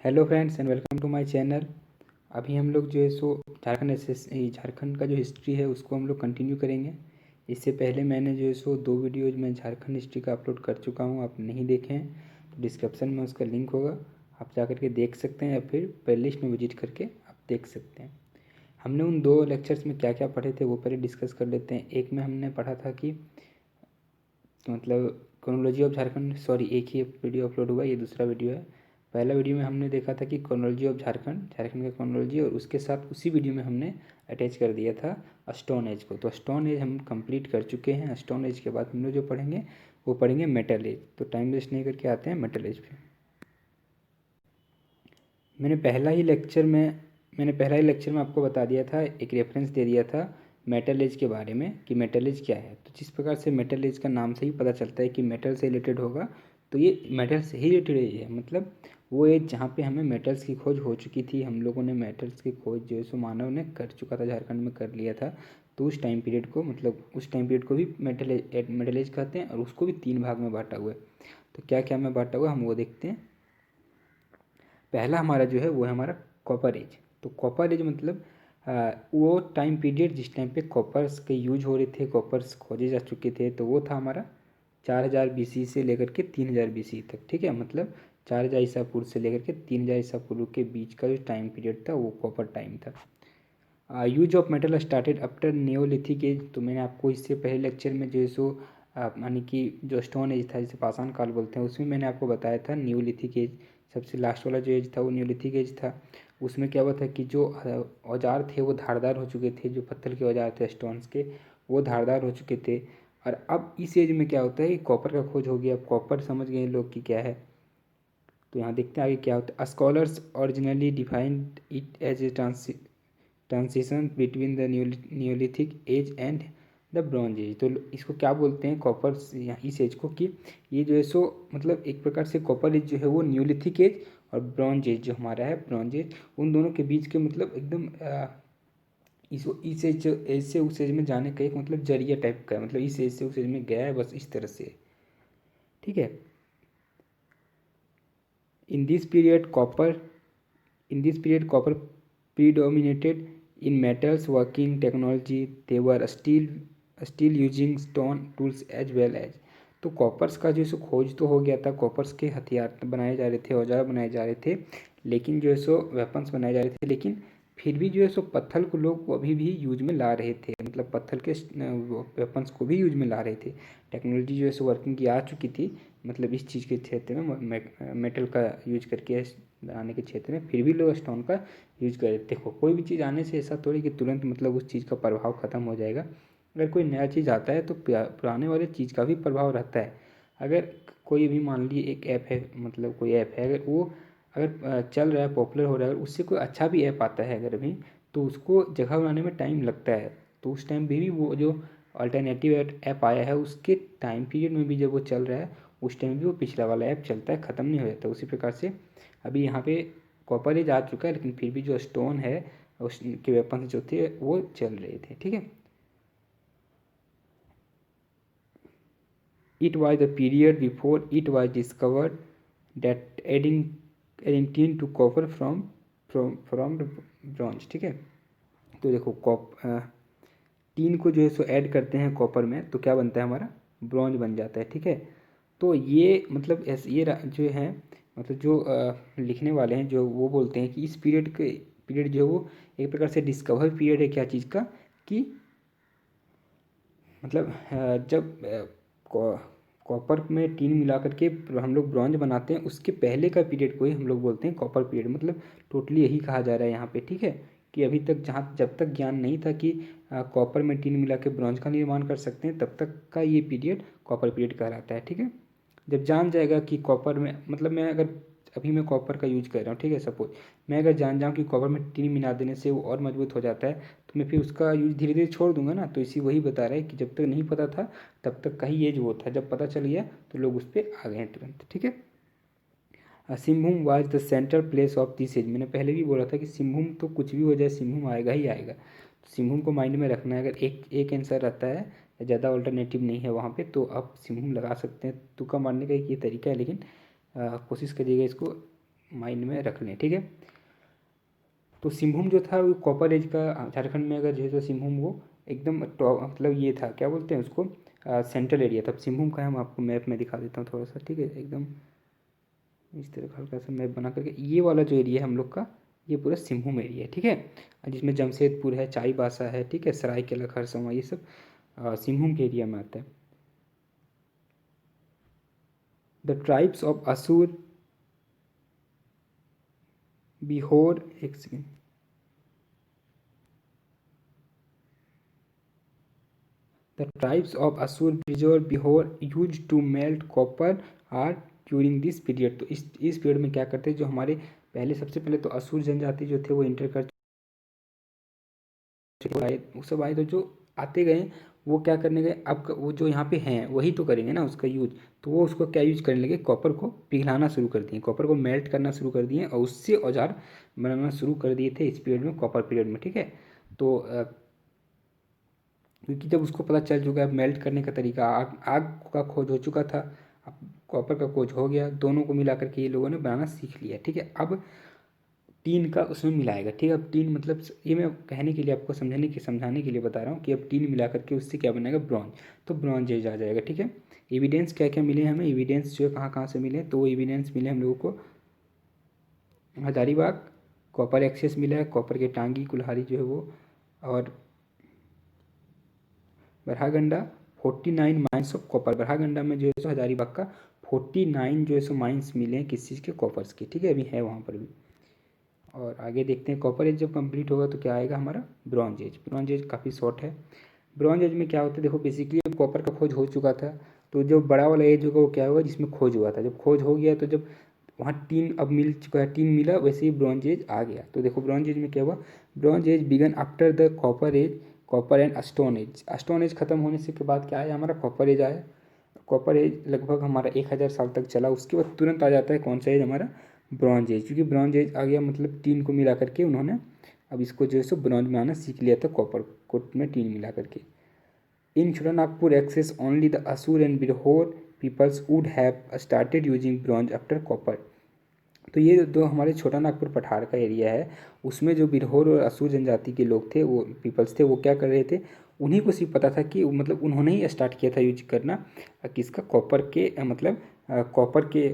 Hello friends and welcome to my channel. अभी हम लोग जो है सो झारखंड का जो हिस्ट्री है उसको हम लोग कंटिन्यू करेंगे। इससे पहले मैंने जो है सो 2 वीडियोज में झारखंड हिस्ट्री का अपलोड कर चुका हूँ। आप नहीं देखे हैं तो डिस्क्रिप्शन में उसका लिंक होगा, आप जा करके देख सकते हैं या फिर प्लेलिस्ट में विजिट करके आप देख सकते हैं। हमने उन 2 लेक्चर्स में क्या क्या पढ़े थे वो पहले डिस्कस कर लेते हैं। एक में हमने पढ़ा था कि मतलब क्रोनोलॉजी ऑफ झारखंड, सॉरी एक ही वीडियो अपलोड हुआ, ये दूसरा वीडियो है। पहला वीडियो में हमने देखा था कि क्रोनोलॉजी ऑफ झारखंड का क्रोनोलॉजी, और उसके साथ उसी वीडियो में हमने अटैच कर दिया था स्टोन एज को। तो स्टोन एज हम कंप्लीट कर चुके हैं। स्टोन एज के बाद हम लोग जो पढ़ेंगे वो पढ़ेंगे मेटल एज। तो टाइम वेस्ट नहीं करके आते हैं मेटल एज पे। मैंने पहला ही लेक्चर में आपको बता दिया था, एक रेफरेंस दे दिया था मेटल एज के बारे में कि मेटल एज क्या है। तो जिस प्रकार से मेटल एज का नाम से ही पता चलता है कि मेटल से रिलेटेड होगा, तो ये मेटल से ही रिलेटेड एज है। मतलब वो एज जहाँ पे हमें मेटल्स की खोज हो चुकी थी, हम लोगों ने मेटल्स की खोज जो है सो मानव ने कर चुका था, झारखंड में कर लिया था। तो उस टाइम पीरियड को, मतलब उस टाइम पीरियड को भी मेटल एज कहते हैं, और उसको भी 3 भाग में बांटा हुआ है। तो क्या क्या में बांटा हुआ है हम वो देखते हैं। पहला हमारा जो है वो है हमारा कॉपर एज। तो कॉपर एज मतलब वो टाइम पीरियड जिस टाइम पे कॉपर्स के यूज हो रहे थे, कॉपर्स खोजे जा चुके थे। तो वो था हमारा 4000 BC से लेकर के 3000 BC तक। ठीक है, मतलब 4000 ईसा पूर्व से लेकर के 3000 ईसा पूर्व के बीच का जो टाइम पीरियड था वो कॉपर टाइम था। Use of metal started after neolithic age. तो मैंने आपको इससे पहले लेक्चर में जो है सो यानी कि जो स्टोन एज था जिसे पाषाण काल बोलते हैं, उसमें मैंने आपको बताया था नियोलिथिक एज। सबसे लास्ट वाला जो एज था वो नियोलिथिक एज था। उसमें क्या हुआ था कि जो औजार थे वो धारदार हो चुके थे, जो पत्थर के औजार थे स्टोन्स के वो धारदार हो चुके थे। और अब इस एज में क्या होता है कि कॉपर का खोज हो गया। अब कॉपर समझ गए लोग कि क्या है। तो यहाँ देखते हैं आगे क्या होता है। Scholars originally defined it as a transition between the neolithic age and the bronze age. तो इसको क्या बोलते हैं कॉपर, इस एज को, कि ये जो है सो मतलब एक प्रकार से कॉपर एज जो है वो न्योलिथिक एज और ब्रॉन्ज एज जो हमारा है ब्रॉन्ज एज, उन दोनों के बीच के मतलब एकदम इस एज से उस एज में जाने का एक मतलब जरिया टाइप का है। मतलब इस एज से उस एज में गया है, बस इस तरह से। ठीक है। In this period copper In this period, copper predominated in metals working technology. They were still using stone tools as well as। तो कॉपर्स का जो सो खोज तो हो गया था, कॉपर्स के हथियार बनाए जा रहे थे, औजार बनाए जा रहे थे, लेकिन जो है सो वेपन्स बनाए जा रहे थे, लेकिन फिर भी जो है सो पत्थर को लोग अभी भी यूज में ला रहे थे। मतलब पत्थर के वेपन्स को भी यूज में ला रहे थे। टेक्नोलॉजी जो है सो वर्किंग की आ चुकी थी, मतलब इस चीज़ के क्षेत्र में मेटल का यूज करके बनाने के क्षेत्र में, फिर भी लोग स्टोन का यूज कर रहे थे। देखो कोई भी चीज़ आने से ऐसा थोड़ी कि तुरंत मतलब उस चीज़ का प्रभाव ख़त्म हो जाएगा। अगर कोई नया चीज़ आता है तो पुराने वाले चीज़ का भी प्रभाव रहता है। अगर कोई भी मान लीजिए एक ऐप है, मतलब कोई ऐप है, अगर वो अगर चल रहा है, पॉपुलर हो रहा है, अगर उससे कोई अच्छा भी ऐप आता है अगर भी, तो उसको जगह बनाने में टाइम लगता है। तो उस टाइम भी वो जो अल्टरनेटिव ऐप आया है उसके टाइम पीरियड में भी जब वो चल रहा है, उस टाइम भी वो पिछला वाला ऐप चलता है, ख़त्म नहीं हो जाता। उसी प्रकार से अभी यहाँ पे कॉपर एज आ चुका है, लेकिन फिर भी जो स्टोन है उसके वेपन जो थे वो चल रहे थे। ठीक है। It was the period before it was discovered that adding tin to copper from bronze. ठीक है। तो देखो टीन को जो है सो ऐड करते हैं कॉपर में, तो क्या बनता है हमारा ब्रॉन्ज बन जाता है। ठीक है। तो ये मतलब ऐसे ये जो है, मतलब जो लिखने वाले हैं जो वो बोलते हैं कि इस पीरियड जो है वो एक प्रकार से डिस्कवर पीरियड है। क्या चीज़ का, कि मतलब जब कॉपर में टीन मिला करके हम लोग ब्रॉन्ज बनाते हैं, उसके पहले का पीरियड को ही हम लोग बोलते हैं कॉपर पीरियड। मतलब टोटली यही कहा जा रहा है यहाँ पे। ठीक है, कि अभी तक जब तक ज्ञान नहीं था कि कॉपर में टीन मिला के ब्रॉन्ज का निर्माण कर सकते हैं, तब तक का ये पीरियड कॉपर पीरियड कहलाता है। ठीक है। जब जान जाएगा कि कॉपर में, मतलब मैं अगर अभी मैं कॉपर का यूज कर रहा हूँ, ठीक है, सपोज मैं अगर जान जाऊँ कि कॉपर में टीन मिला देने से वो और मजबूत हो जाता है, तो मैं फिर उसका यूज धीरे धीरे छोड़ दूंगा ना। तो इसी वही बता रहा है कि जब तक नहीं पता था तब तक का ही एज वो था, जब पता चल गया तो लोग उस पर आ गए हैं तुरंत। ठीक है। Singhbhum was the central place of this age. मैंने पहले भी बोला था कि सिंहभूम तो कुछ भी हो जाए, सिंहभूम आएगा ही आएगा। तो सिंहभूम को माइंड में रखना है। अगर एक आंसर रहता है, ज़्यादा ऑल्टरनेटिव नहीं है वहाँ पे, तो आप सिंहभूम लगा सकते हैं। तुक्का मारने का एक ये तरीका है, लेकिन कोशिश करिएगा इसको माइंड में रख लें, ठीक है। तो सिंहभूम जो था वो कॉपर एज का झारखंड में अगर जो है तो सिंहभूम वो एकदम मतलब ये था, क्या बोलते हैं उसको, सेंट्रल एरिया था। सिंहभूम का हम आपको मैप में दिखा देता हूँ थोड़ा सा, ठीक है। एकदम इस तरह का हल्का सा मैप बना करके, ये वाला जो एरिया है हम लोग का, ये पूरा सिंहभूम एरिया है, ठीक है। जिसमें जमशेदपुर है, चाईबासा है, ठीक है, सरायकेला खरसावां, ये सब सिंहभूम के एरिया में आता है। द ट्राइब्स ऑफ असुर, बिहोर, एक second, the tribes of Asur, बिजोर, Birhor use to melt copper ore during this period. तो इस पीरियड में क्या करते हैं, जो हमारे पहले सबसे पहले तो असुर जनजाति जो थे वो इंटर कर आए, वो सब आए, तो जो आते गए वो क्या करने गए, अब वो जो यहाँ पे हैं वही तो करेंगे ना उसका यूज। तो वो उसको क्या यूज करने लगे, कॉपर को पिघलाना शुरू कर दिए, कॉपर को मेल्ट करना शुरू कर दिए और उससे औजार बनाना शुरू कर दिए थे इस पीरियड में, कॉपर पीरियड में, ठीक है। तो क्योंकि जब उसको पता चल चुका है मेल्ट करने का तरीका, आग आग का खोज हो चुका था, अब कॉपर का खोज हो गया, दोनों को मिला करके ये लोगों ने बनाना सीख लिया, ठीक है। अब टीन का उसमें मिलाएगा, ठीक है। अब टीन मतलब ये मैं कहने के लिए आपको समझाने के लिए बता रहा हूँ कि अब टीन मिला करके उससे क्या बनेगा, ब्रॉन्ज। तो ब्रॉन्ज एज आ जाएगा, ठीक है। एविडेंस क्या क्या मिले हमें, एविडेंस जो है कहाँ कहाँ से मिले, तो एविडेंस मिले हम लोगों को हजारीबाग, कॉपर एक्सेस मिला है, कॉपर के टांगी कुल्हाड़ी जो है वो, और बरहागंडा 49 माइंस ऑफ कॉपर। बरहागंडा में जो है सो हजारीबाग का 49 जो है सो माइंस मिले हैं किस चीज़ के, कॉपर्स के, ठीक है। अभी है वहाँ पर भी। और आगे देखते हैं, कॉपर एज जब कंप्लीट होगा तो क्या आएगा हमारा, ब्रॉन्ज एज। ब्रॉन्ज एज काफ़ी शॉर्ट है। ब्रॉन्ज एज में क्या होता है, देखो बेसिकली कॉपर का खोज हो चुका था, तो जो बड़ा वाला एज होगा वो क्या होगा, जिसमें खोज हुआ था, जब खोज हो गया तो जब वहाँ टीन अब मिल चुका है, टीन मिला, वैसे ही ब्रॉन्ज एज आ गया। तो देखो ब्रॉन्ज एज में क्या हुआ, bronze age began after the copper age, copper and stone age. Stone age खत्म होने से के बाद क्या आया, हमारा कॉपर एज आया। कॉपर एज लगभग हमारा 1000 साल तक चला, उसके बाद तुरंत आ जाता है कौन सा एज, हमारा ब्रॉन्ज एज। क्योंकि ब्रॉन्ज एज आ गया मतलब टीन को मिला करके उन्होंने अब इसको जो है सो ब्रॉन्ज में आना सीख लिया था, कॉपर को में टीन मिला करके। In Chotanagpur access only the Asur and Birhor peoples would have started using bronze after copper. तो ये जो हमारे छोटा नागपुर पठार का एरिया है, उसमें जो बिरहोर और असुर जनजाति के लोग थे, वो पीपल्स थे, वो क्या कर रहे थे, उन्हीं को सिर्फ पता था कि मतलब उन्होंने ही स्टार्ट किया था यूज करना किसका, कॉपर के मतलब कॉपर के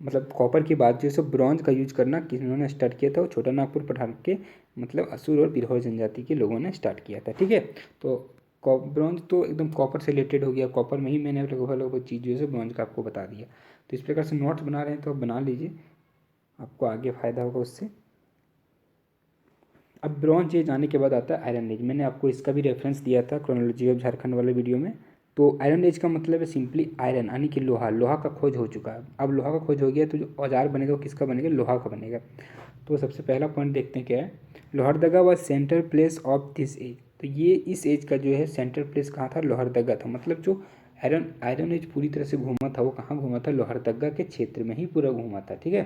मतलब कॉपर के बाद जो है सो ब्रॉन्ज का यूज करना किन्होंने स्टार्ट किया था, वो छोटा नागपुर पठार के मतलब असुर और बिरहोर जनजाति के लोगों ने स्टार्ट किया था, ठीक है। तो ब्रॉन्ज तो एकदम कॉपर से रिलेटेड हो गया, कॉपर में ही मैंने लगभग चीज़ जो है ब्रॉन्ज का आपको बता दिया। तो इस प्रकार से नोट्स बना रहे हैं तो आप बना लीजिए, आपको आगे फ़ायदा होगा उससे। अब ब्रॉन्ज एज आने के बाद आता है आयरन एज। मैंने आपको इसका भी रेफरेंस दिया था क्रोनोलॉजी ऑफ झारखंड वाले वीडियो में। तो आयरन एज का मतलब है सिंपली आयरन, यानी कि लोहा, लोहा का खोज हो चुका है। अब लोहा का खोज हो गया तो जो औजार बनेगा वो किसका बनेगा, लोहा का बनेगा। तो सबसे पहला पॉइंट देखते हैं क्या है, Lohardaga was centre place of this age. तो ये इस एज का जो है सेंटर प्लेस कहाँ था, लोहरदगा था। मतलब जो आयरन आयरन एज पूरी तरह से घूमा था वो कहाँ घूमा था, लोहरदगा के क्षेत्र में ही पूरा घूमा था, ठीक है।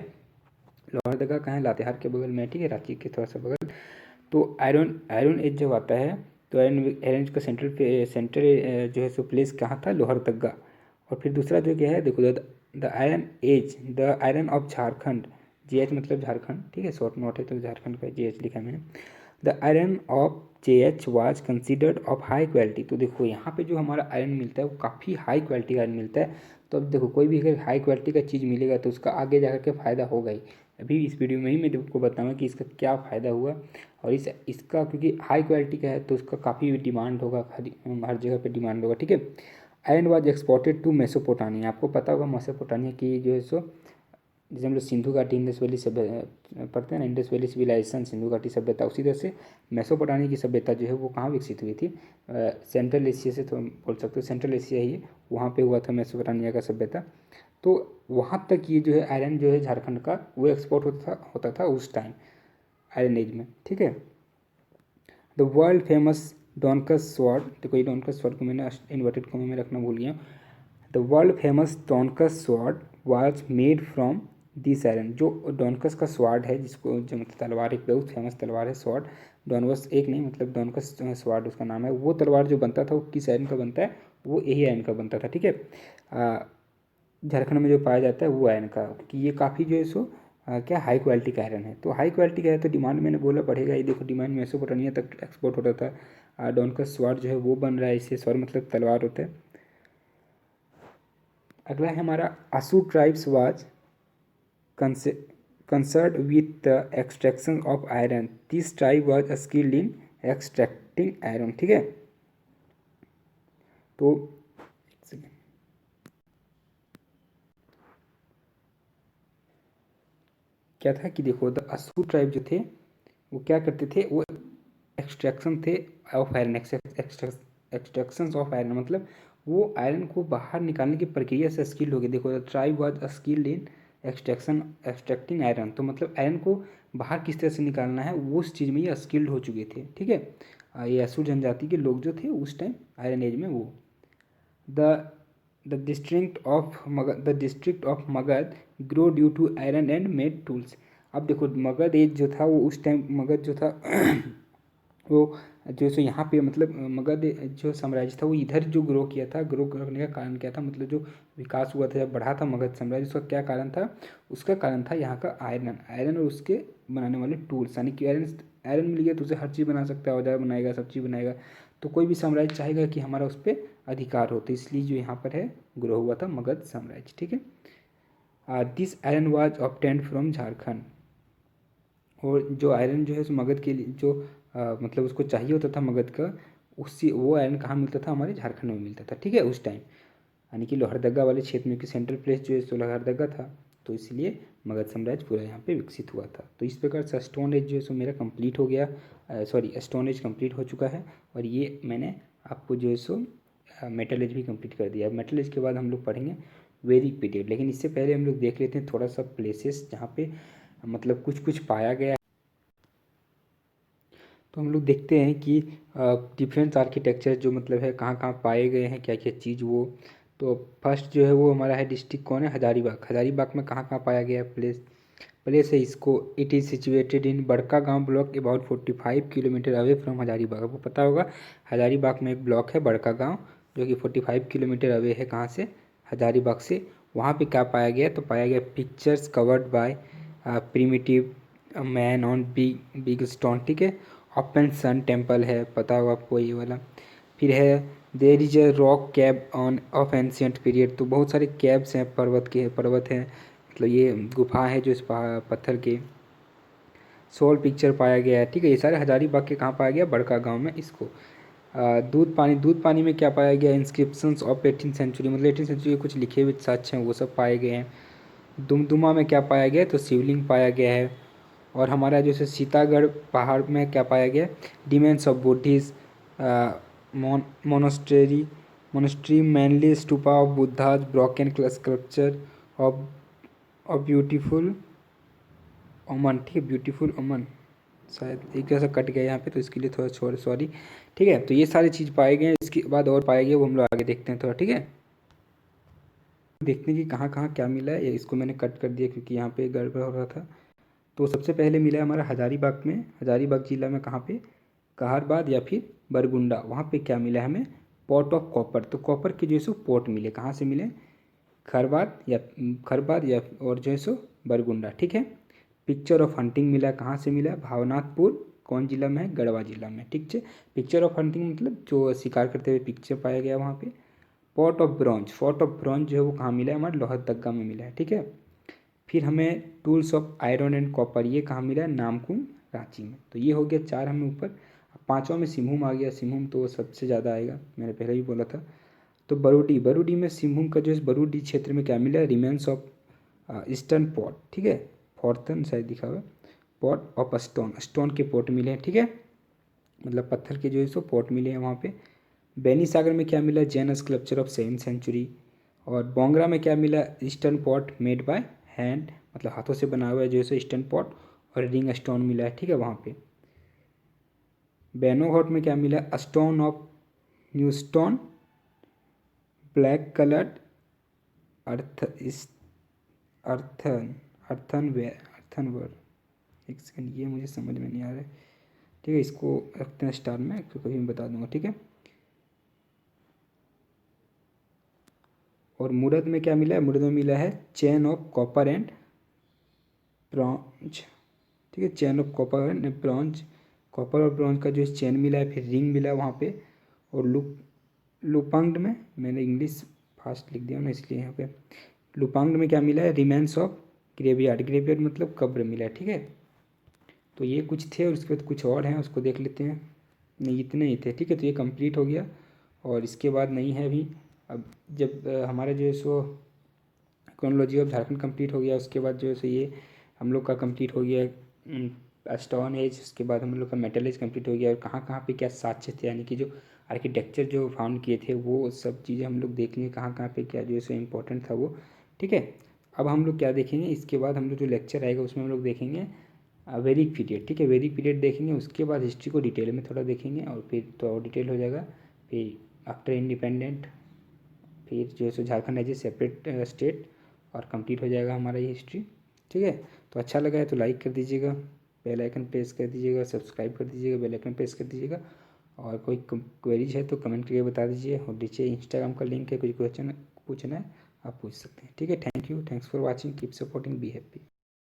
लोहरदगा कहाँ है, लातेहार के बगल में, ठीक है, रांची के थोड़ा सा बगल। तो आयरन आयरन एज जब आता है तो आयरन आयरन एज का सेंटर जो है सो प्लेस कहाँ था, लोहरदगा। और फिर दूसरा जो क्या है देखो, the iron age, the iron of Jharkhand, J H मतलब झारखंड, ठीक है, शॉर्ट नोट है तो झारखंड का जे एच लिखा है मैंने। The iron of J H was considered of high quality. तो देखो यहाँ पे जो हमारा आयरन मिलता है वो काफ़ी हाई क्वालिटी का आयरन मिलता है। तो अब देखो कोई भी अगर हाई क्वालिटी का चीज़ मिलेगा तो उसका आगे जाकर के फ़ायदा होगा ही। अभी इस वीडियो में ही मैं आपको बताऊंगा कि इसका क्या फ़ायदा हुआ। और इसका क्योंकि हाई क्वालिटी का है तो उसका काफ़ी डिमांड होगा, हर जगह पे डिमांड होगा, ठीक है। Iron was exported to Mesopotamia. आपको पता होगा मेसोपोटामिया की जो है सो, जैसे हम लोग सिंधु घाटी इंडस वैली सभ्यता पढ़ते हैं ना, इंडस वैली सिविलाइजेशन, सिंधु घाटी सभ्यता, उसी तरह से मेसोपोटामिया की सभ्यता जो है वो कहाँ विकसित हुई थी, सेंट्रल एशिया से, तो बोल सकते हो सेंट्रल एशिया ही है, वहाँ पे हुआ था मेसोपोटामिया का सभ्यता। तो वहाँ तक ये जो है आयरन जो है झारखंड का वो एक्सपोर्ट होता था उस टाइम आयरन एज में, ठीक है। The world famous Damascus sword, देखो ये डॉनकस स्वॉर्ड को मैंने इन्वर्टेड कॉमा में रखना भूल गया। The world famous Damascus sword was made from this iron. जो डॉनकस का स्वॉर्ड है, जिसको जो मतलब तलवार, एक बहुत फेमस तलवार है स्वॉर्ड, डॉनकस एक नहीं मतलब डॉनकस स्वॉर्ड उसका नाम है। वो तलवार जो बनता था वो किस आयरन का बनता है, वो यही आयरन का बनता था, ठीक है। झारखंड में जो पाया जाता है वो आयरन का, कि ये काफ़ी जो है सो क्या हाई क्वालिटी का आयरन है। तो हाई क्वालिटी का है तो डिमांड मैंने बोला बढ़ेगा। ये देखो डिमांड मेसोपोटामिया तक एक्सपोर्ट होता था। डॉन स्वॉर्ड जो है वो बन रहा है, इससे स्वॉर्ड मतलब तलवार होता है। अगला है हमारा Asur tribes was concerned with the extraction of iron. This tribe was skilled in extracting iron। ठीक है, तो क्या था कि देखो द असू ट्राइब जो थे वो क्या करते थे, वो एक्सट्रैक्शन थे of iron, extraction of iron मतलब वो आयरन को बाहर निकालने की प्रक्रिया से स्किल्ड हो गए। देखो the tribe was skilled in extracting iron, तो मतलब आयरन को बाहर किस तरह से निकालना है वो उस चीज़ में ये स्किल्ड हो चुके थे। ठीक है, ये असुर जनजाति के लोग जो थे उस टाइम आयरन एज में वो the the district of Magadh grow due to iron and made tools. अब देखो मगध एज जो था वो उस टाइम मगध जो था वो जो सो यहाँ पे मतलब मगध जो साम्राज्य था वो इधर जो ग्रो किया था, ग्रो करने का कारण क्या था, मतलब जो विकास हुआ था जब बढ़ा था मगध साम्राज्य, उसका क्या कारण था, उसका कारण था यहाँ का आयरन, आयरन और उसके बनाने वाले टूल्स। यानी कि आयरन आयरन मिल गया तो उसे हर चीज़ बना सकता है, औजार बनाएगा, सब चीज़ बनाएगा। तो कोई भी साम्राज्य चाहेगा कि हमारा उस पर अधिकार हो, तो इसलिए जो यहाँ पर है ग्रो हुआ था मगध साम्राज्य। ठीक है, this iron was obtained from Jharkhand. और जो आयरन जो है उस मगध के लिए जो मतलब उसको चाहिए होता था मगध का, उससे वो आयरन कहाँ मिलता था, हमारे झारखंड में मिलता था। ठीक है, उस टाइम यानी कि लोहरदगा वाले क्षेत्र में कि सेंट्रल प्लेस जो है सो लोहरदगा था, तो इसलिए मगध साम्राज्य पूरा यहाँ पे विकसित हुआ था। तो इस प्रकार से स्टोन एज जो है सो मेरा कंप्लीट हो गया, सॉरी स्टोन एज कंप्लीट हो चुका है। और ये मैंने आपको जो है सो मेटल एज भी कंप्लीट कर दिया। मेटल एज के बाद हम लोग पढ़ेंगे वैदिक पीरियड, लेकिन इससे पहले हम लोग देख लेते हैं थोड़ा सा प्लेसेस जहाँ पे मतलब कुछ कुछ पाया गया। तो हम लोग देखते हैं कि डिफरेंस आर्किटेक्चर जो मतलब है कहाँ कहाँ पाए गए हैं, क्या क्या चीज़ वो। तो फर्स्ट जो है वो हमारा है डिस्ट्रिक्ट कौन है, हजारीबाग। हजारीबाग में कहाँ कहाँ पाया गया है, प्लेस प्लेस है इसको, इट इज़ सिचुएटेड इन बड़का गांव block about 45 kilometre away from Hazaribagh. आपको पता होगा हजारीबाग में एक ब्लॉक है बड़का गांव जो कि 45 किलोमीटर अवे है कहाँ से, हजारीबाग से। वहाँ पे क्या पाया गया, तो पाया गया pictures covered by primitive man on big big stone. ठीक है, ओपन सन टेम्पल है, पता होगा आपको ये वाला। फिर है there is a rock cab on off ancient period. तो बहुत सारे कैब्स हैं, पर्वत हैं, मतलब ये गुफा है जो इस पत्थर के। सोल पिक्चर पाया गया है। ठीक है, ये सारे हजारीबाग के कहाँ पाया गया, बड़का गांव में इसको। दूध पानी में क्या पाया गया, इंस्क्रिप्शंस ऑफ 18th सेंचुरी, मतलब 18th सेंचुरी के कुछ लिखे हुए साक्ष्य हैं वो सब पाए गए हैं। दुमदुमा में क्या पाया गया, तो शिवलिंग पाया गया है। और हमारा जैसे सीतागढ़ पहाड़ में क्या पाया गया, remains of Buddhist monastery monastery mainly stupa of Buddha's broken sculpture of beautiful woman. ठीक है, ब्यूटीफुल ओमन, शायद एक जैसा कट गया यहाँ पे तो इसके लिए थोड़ा छोड़ सॉरी। ठीक है, तो ये सारी चीज़ पाए गए हैं, इसके बाद और पाए गए वो हम लोग आगे देखते हैं थोड़ा। ठीक है, देखते हैं कि कहाँ कहाँ क्या मिला है। ये इसको मैंने कट कर दिया क्योंकि यहाँ पे गड़बड़ हो रहा था। तो सबसे पहले मिला है हमारा हजारीबाग में, हजारीबाग जिला में कहाँ पे, कहारबाद या फिर बरगुंडा। वहाँ पे क्या मिला है हमें, पॉट ऑफ कॉपर। तो कॉपर के जो है सो पोर्ट मिले, कहाँ से मिले, खरबाद या और जो है सो बरगुंडा। ठीक है, पिक्चर ऑफ हंटिंग मिला, कहाँ से मिला, भावनाथपुर, कौन जिला में है, गढ़वा जिला में। ठीक है, पिक्चर ऑफ हंटिंग मतलब जो शिकार करते हुए पिक्चर पाया गया वहाँ पे। Pot of bronze, pot of bronze जो है वो कहाँ मिला है, हमारे लोहरदगा में मिला है। ठीक है, फिर हमें tools of iron and copper, ये कहाँ मिला है, नामकुम, रांची में। तो ये हो गया 4 हमें ऊपर। पाँचों में सिंहभूम आ गया, सिंहभूम तो सबसे ज़्यादा आएगा, मैंने पहले भी बोला था। तो बरूडी में सिंहभूम का जो है बरूडी क्षेत्र में क्या मिला है, रिमेन्स ऑफ ईस्टर्न पॉट। ठीक है, फॉर्थन शायद दिखा हुआ, पॉट ऑफ स्टोन, स्टोन के पोर्ट मिले हैं। ठीक है, मतलब पत्थर के जो है सो पोर्ट मिले हैं वहाँ पे। बेनी सागर में क्या मिला, Jain sculpture of 7th century. और बोंगरा में क्या मिला, eastern pot made by hand, मतलब हाथों से बना हुआ है जो है ईस्टर्न पॉट, और रिंग स्टोन मिला है। ठीक है, वहाँ पे। बेनोघाट में क्या मिला, stone of new stone, black coloured earth is earthenware. एक सेकंड, ये मुझे समझ में नहीं आ रहा है। ठीक है, इसको रखते हैं स्टार में, फिर कभी मैं बता दूंगा। ठीक है, और मुरद में क्या मिला है, मुरद में मिला है chain of copper and bronze, ठीक है, chain of copper and bronze, copper और ब्रॉन्ज का जो चेन मिला है, फिर रिंग मिला है वहाँ पे। और लुपांग्ड में, मैंने इंग्लिश फास्ट लिख दिया ना इसलिए यहाँ पे, लुपांग्ड में क्या मिला है, रिमेन्स ऑफ ग्रेवयार्ड, ग्रेवयार्ड मतलब कब्र मिला है, ठीक है। तो ये कुछ थे और उसके बाद कुछ और हैं, उसको देख लेते हैं। नहीं, इतने ही थे, ठीक है। तो ये कंप्लीट हो गया और इसके बाद नहीं है अभी। अब जब हमारा जो है सो क्रोनोलॉजी ऑफ झारखंड कंप्लीट हो गया, उसके बाद जो है सो ये हम लोग का कंप्लीट हो गया स्टोन एज, उसके बाद हम लोग का मेटल एज कंप्लीट हो गया। और कहाँ कहाँ पे क्या साक्ष्य थे, यानी कि जो आर्किटेक्चर जो फाउंड किए थे वो सब चीज़ें हम लोग देख लिए, कहाँ कहाँ पे क्या जो है सो इम्पोर्टेंट था वो, ठीक है। अब हम लोग क्या देखेंगे, इसके बाद हम लोग जो लेक्चर आएगा उसमें हम लोग देखेंगे वैदिक पीरियड, ठीक है। वैदिक पीरियड देखेंगे, उसके बाद हिस्ट्री को डिटेल में थोड़ा देखेंगे और फिर तो और डिटेल हो जाएगा। फिर आफ्टर इंडिपेंडेंट, फिर जो है so Jharkhand as a separate state, और कंप्लीट हो जाएगा हमारा ये हिस्ट्री, ठीक है। तो अच्छा लगा है तो लाइक कर दीजिएगा, बेल आइकन प्रेस कर दीजिएगा, सब्सक्राइब कर दीजिएगा, बेल आइकन प्रेस कर दीजिएगा। और कोई क्वेरीज है तो कमेंट करके बता दीजिए। और नीचे इंस्टाग्राम का लिंक है, कुछ क्वेश्चन पूछना है आप पूछ सकते हैं, ठीक है। Thank you, thanks for watching, keep supporting, be happy.